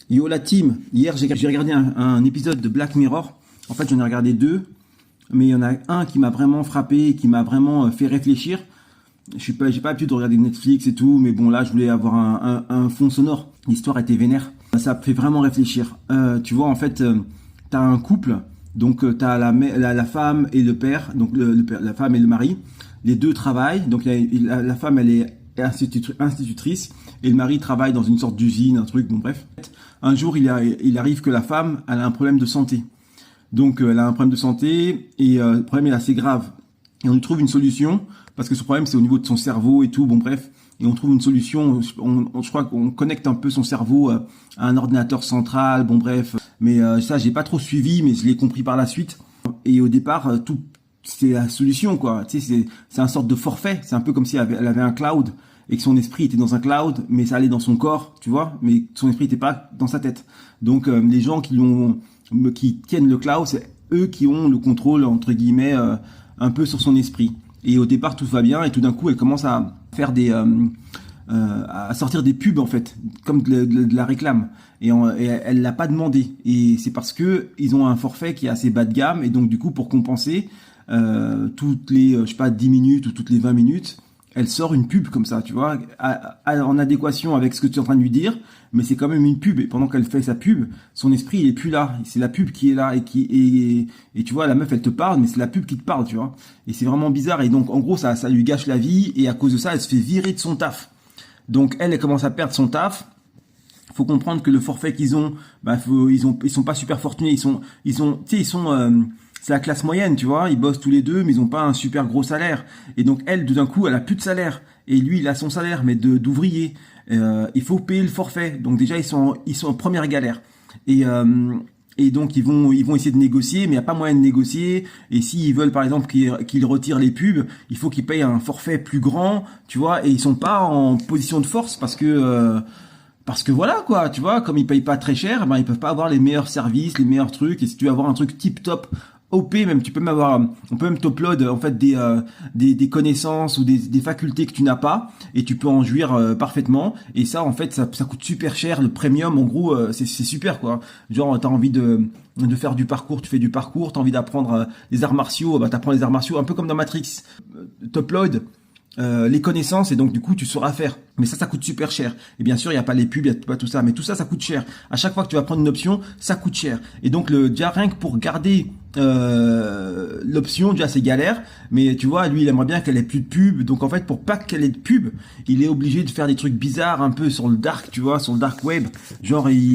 Yo la team, hier j'ai regardé un épisode de Black Mirror. En fait j'en ai regardé deux, mais il y en a un qui m'a vraiment frappé, qui m'a vraiment fait réfléchir. J'ai pas l'habitude de regarder Netflix et tout, mais bon là je voulais avoir un fond sonore. L'histoire était vénère. Ça me fait vraiment réfléchir. Tu vois en fait, t'as un couple, donc t'as la femme et le père, donc la femme et le mari. Les deux travaillent, donc la femme elle est institutrice et le mari travaille dans une sorte d'usine, un truc, bon bref. Un jour il arrive que la femme elle a un problème de santé. Donc elle a un problème de santé et le problème est assez grave. Et on lui trouve une solution, parce que ce problème c'est au niveau de son cerveau et tout, bon bref. Et on trouve une solution, je crois qu'on connecte un peu son cerveau à un ordinateur central, bon bref. Mais ça j'ai pas trop suivi, mais je l'ai compris par la suite. Et au départ, tout c'est la solution quoi. Tu sais, c'est un sorte de forfait. C'est un peu comme si elle avait un cloud et que son esprit était dans un cloud, mais ça allait dans son corps, tu vois. Mais son esprit n'était pas dans sa tête. Donc les gens qui tiennent le cloud, c'est eux qui ont le contrôle entre guillemets un peu sur son esprit. Et au départ tout va bien et tout d'un coup elle commence à faire à sortir des pubs en fait, comme de la réclame. Et elle l'a pas demandé. Et c'est parce que ils ont un forfait qui est assez bas de gamme et donc du coup pour compenser toutes les je sais pas 10 minutes ou toutes les 20 minutes, elle sort une pub comme ça, tu vois, en adéquation avec ce que tu es en train de lui dire, mais c'est quand même une pub. Et pendant qu'elle fait sa pub, son esprit il est plus là. C'est la pub qui est là et tu vois la meuf elle te parle, mais c'est la pub qui te parle, tu vois. Et c'est vraiment bizarre. Et donc en gros ça lui gâche la vie et à cause de ça elle se fait virer de son taf. Donc elle commence à perdre son taf. Faut comprendre que le forfait qu'ils ont, ils sont pas super fortunés. C'est la classe moyenne, tu vois. Ils bossent tous les deux, mais ils ont pas un super gros salaire. Et donc elle, d'un coup, elle a plus de salaire. Et lui, il a son salaire, mais d'ouvrier. Il faut payer le forfait. Donc déjà, ils sont en première galère. Et donc ils vont essayer de négocier, mais il n'y a pas moyen de négocier. Et s'ils veulent par exemple qu'ils retirent les pubs, il faut qu'ils payent un forfait plus grand, tu vois. Et ils sont pas en position de force parce que voilà quoi, tu vois, comme ils payent pas très cher, ben ils peuvent pas avoir les meilleurs services, les meilleurs trucs. Et si tu veux avoir un truc tip top OP, même on peut même t'upload en fait des connaissances ou des facultés que tu n'as pas et tu peux en jouir parfaitement. Et ça en fait ça coûte super cher. Le premium en gros c'est super quoi. Genre t'as envie de faire du parcours, tu fais du parcours. T'as envie d'apprendre les arts martiaux, bah t'apprends les arts martiaux un peu comme dans Matrix. T'upload les connaissances et donc du coup tu sauras faire. Mais ça coûte super cher. Et bien sûr il n'y a pas les pubs, il n'y a pas tout ça, mais tout ça coûte cher. À chaque fois que tu vas prendre une option, ça coûte cher. Et donc déjà rien que pour garder l'option, déjà c'est galère. Mais tu vois, lui il aimerait bien qu'elle ait plus de pub. Donc en fait pour pas qu'elle ait de pub, il est obligé de faire des trucs bizarres un peu sur le dark, tu vois, sur le dark web. Genre